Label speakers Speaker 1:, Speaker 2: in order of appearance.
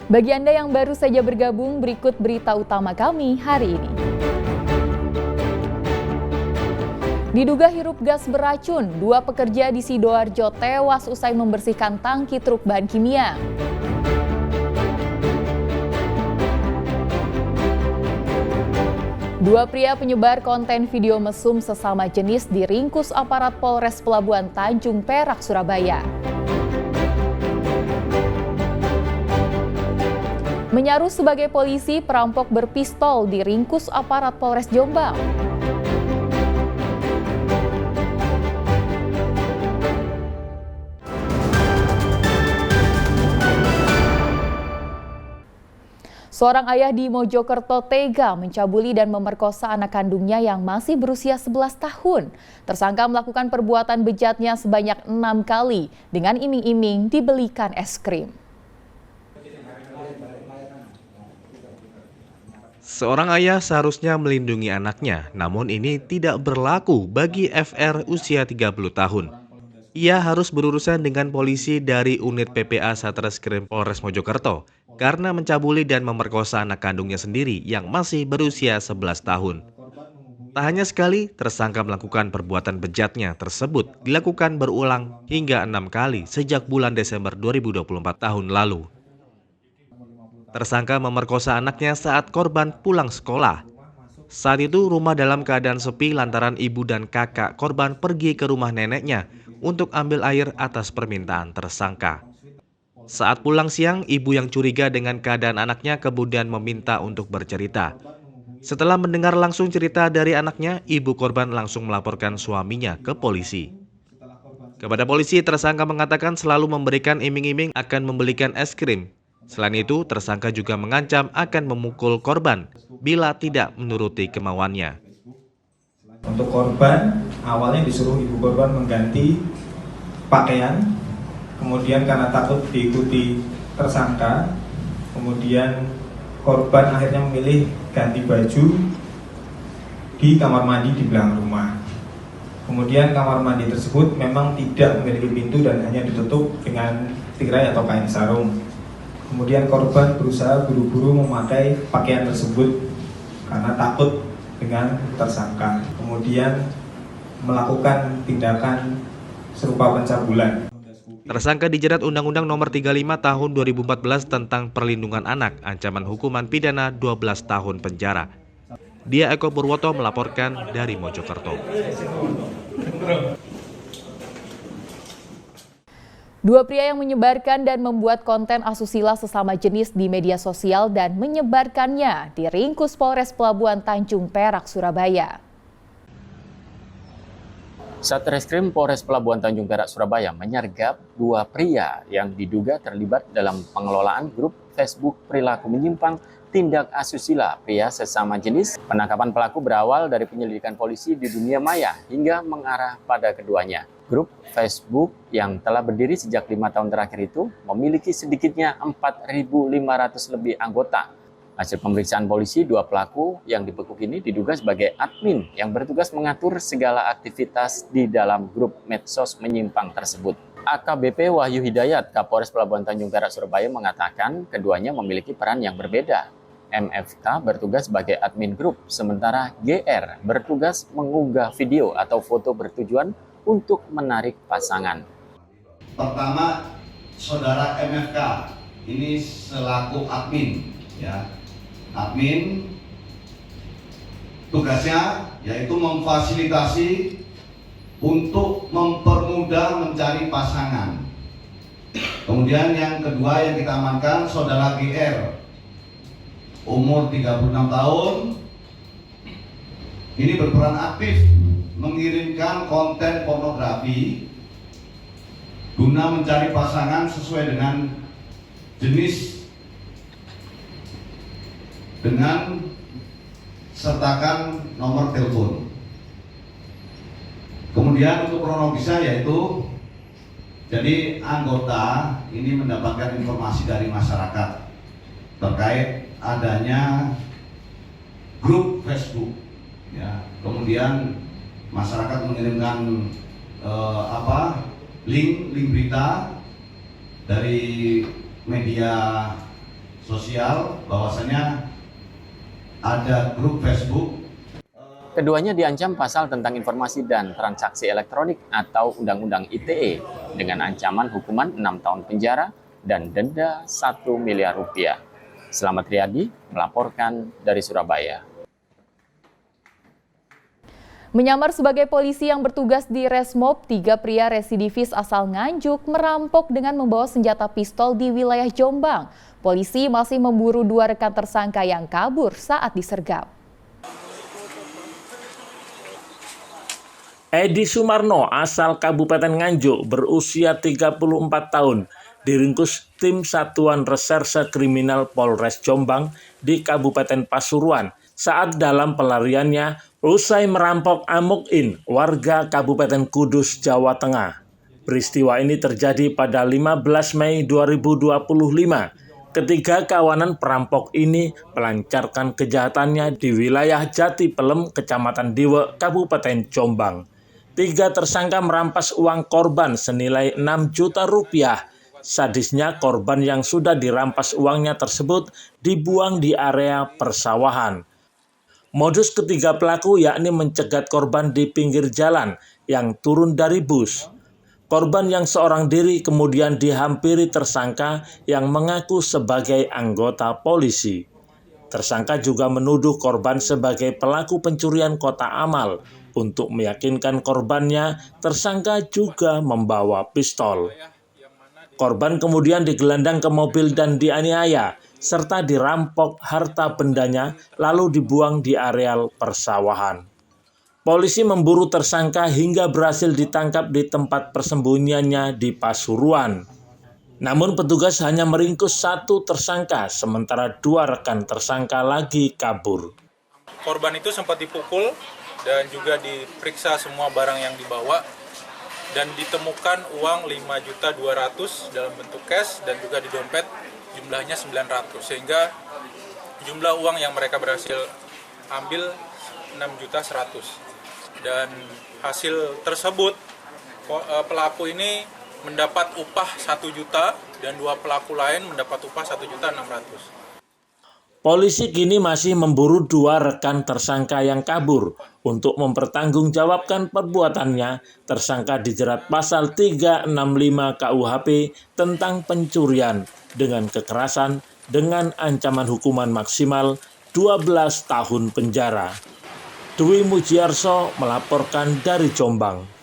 Speaker 1: Bagi Anda yang baru saja bergabung, berikut berita utama kami hari ini. Diduga hirup gas beracun, 2 pekerja di Sidoarjo tewas usai membersihkan tangki truk bahan kimia. Dua pria penyebar konten video mesum sesama jenis diringkus aparat Polres Pelabuhan Tanjung Perak, Surabaya. Menyaru sebagai polisi, perampok berpistol diringkus aparat Polres Jombang. Seorang ayah di Mojokerto tega mencabuli dan memerkosa anak kandungnya yang masih berusia 11 tahun. Tersangka melakukan perbuatan bejatnya sebanyak 6 kali dengan iming-iming dibelikan es krim.
Speaker 2: Seorang ayah seharusnya melindungi anaknya, namun ini tidak berlaku bagi FR usia 30 tahun. Ia harus berurusan dengan polisi dari unit PPA Satreskrim Polres Mojokerto karena mencabuli dan memerkosa anak kandungnya sendiri yang masih berusia 11 tahun. Tak hanya sekali, tersangka melakukan perbuatan bejatnya tersebut dilakukan berulang hingga 6 kali sejak bulan Desember 2024 tahun lalu. Tersangka memerkosa anaknya saat korban pulang sekolah. Saat itu rumah dalam keadaan sepi lantaran ibu dan kakak korban pergi ke rumah neneknya untuk ambil air atas permintaan tersangka. Saat pulang siang, ibu yang curiga dengan keadaan anaknya kemudian meminta untuk bercerita. Setelah mendengar langsung cerita dari anaknya, ibu korban langsung melaporkan suaminya ke polisi. Kepada polisi, tersangka mengatakan selalu memberikan iming-iming akan membelikan es krim. Selain itu, tersangka juga mengancam akan memukul korban bila tidak menuruti kemauannya.
Speaker 3: Untuk korban, awalnya disuruh ibu korban mengganti pakaian, kemudian karena takut diikuti tersangka, kemudian korban akhirnya memilih ganti baju di kamar mandi di belakang rumah. Kemudian kamar mandi tersebut memang tidak memiliki pintu dan hanya ditutup dengan tirai atau kain sarung. Kemudian korban berusaha buru-buru memakai pakaian tersebut karena takut dengan tersangka. Kemudian melakukan tindakan serupa pencabulan.
Speaker 2: Tersangka dijerat Undang-Undang Nomor 35 Tahun 2014 tentang Perlindungan Anak, ancaman hukuman pidana 12 tahun penjara. Dia Eko Purwoto melaporkan dari Mojokerto.
Speaker 1: Dua pria yang menyebarkan dan membuat konten asusila sesama jenis di media sosial dan menyebarkannya diringkus Polres Pelabuhan Tanjung Perak, Surabaya.
Speaker 4: Satreskrim Polres Pelabuhan Tanjung Perak, Surabaya menyergap dua pria yang diduga terlibat dalam pengelolaan grup Facebook perilaku menyimpang tindak asusila pria sesama jenis. Penangkapan pelaku berawal dari penyelidikan polisi di dunia maya hingga mengarah pada keduanya. Grup Facebook yang telah berdiri sejak 5 tahun terakhir itu memiliki sedikitnya 4.500 lebih anggota. Hasil pemeriksaan polisi, dua pelaku yang dibekuk ini diduga sebagai admin yang bertugas mengatur segala aktivitas di dalam grup medsos menyimpang tersebut. AKBP Wahyu Hidayat, Kapolres Pelabuhan Tanjung Perak, Surabaya mengatakan keduanya memiliki peran yang berbeda. MFK bertugas sebagai admin grup, sementara GR bertugas mengunggah video atau foto bertujuan untuk menarik pasangan.
Speaker 5: Pertama, saudara MFK ini selaku admin, ya. Admin tugasnya yaitu memfasilitasi untuk mempermudah mencari pasangan. Kemudian yang kedua yang kita amankan saudara GR, umur 36 tahun, ini berperan aktif mengirimkan konten pornografi guna mencari pasangan sesuai dengan jenis dengan sertakan nomor telepon. Kemudian untuk kronologisnya yaitu jadi anggota ini mendapatkan informasi dari masyarakat terkait adanya grup Facebook, ya. Kemudian masyarakat mengirimkan link berita dari media sosial bahwasanya ada grup Facebook.
Speaker 4: Keduanya diancam pasal tentang informasi dan transaksi elektronik atau Undang-Undang ITE dengan ancaman hukuman 6 tahun penjara dan denda 1 miliar rupiah. Selamat Riyadi melaporkan dari Surabaya.
Speaker 1: Menyamar sebagai polisi yang bertugas di Resmob, 3 pria residivis asal Nganjuk merampok dengan membawa senjata pistol di wilayah Jombang. Polisi masih memburu 2 rekan tersangka yang kabur saat disergap.
Speaker 6: Edi Sumarno asal Kabupaten Nganjuk berusia 34 tahun diringkus tim Satuan Reserse Kriminal Polres Jombang di Kabupaten Pasuruan saat dalam pelariannya usai merampok Amuk-in warga Kabupaten Kudus, Jawa Tengah. Peristiwa ini terjadi pada 15 Mei 2025. Ketiga kawanan perampok ini melancarkan kejahatannya di wilayah Jati Pelem, Kecamatan Diwe, Kabupaten Jombang. 3 tersangka merampas uang korban senilai 6 juta rupiah. Sadisnya korban yang sudah dirampas uangnya tersebut dibuang di area persawahan. Modus ketiga pelaku yakni mencegat korban di pinggir jalan yang turun dari bus. Korban yang seorang diri kemudian dihampiri tersangka yang mengaku sebagai anggota polisi. Tersangka juga menuduh korban sebagai pelaku pencurian kotak amal. Untuk meyakinkan korbannya, tersangka juga membawa pistol. Korban kemudian digelandang ke mobil dan dianiaya, serta dirampok harta bendanya lalu dibuang di areal persawahan. Polisi memburu tersangka hingga berhasil ditangkap di tempat persembunyiannya di Pasuruan. Namun petugas hanya meringkus 1 tersangka, sementara 2 rekan tersangka lagi kabur.
Speaker 7: Korban itu sempat dipukul dan juga diperiksa semua barang yang dibawa dan ditemukan uang 5.200.000 dalam bentuk cash dan juga di dompet jumlahnya 900, sehingga jumlah uang yang mereka berhasil ambil 6.100.000. Dan hasil tersebut pelaku ini mendapat upah 1 juta dan 2 pelaku lain mendapat upah 1.600.000.
Speaker 6: Polisi kini masih memburu 2 rekan tersangka yang kabur. Untuk mempertanggungjawabkan perbuatannya, tersangka dijerat pasal 365 KUHP tentang pencurian dengan kekerasan dengan ancaman hukuman maksimal 12 tahun penjara. Dwi Mujiarso melaporkan dari Jombang.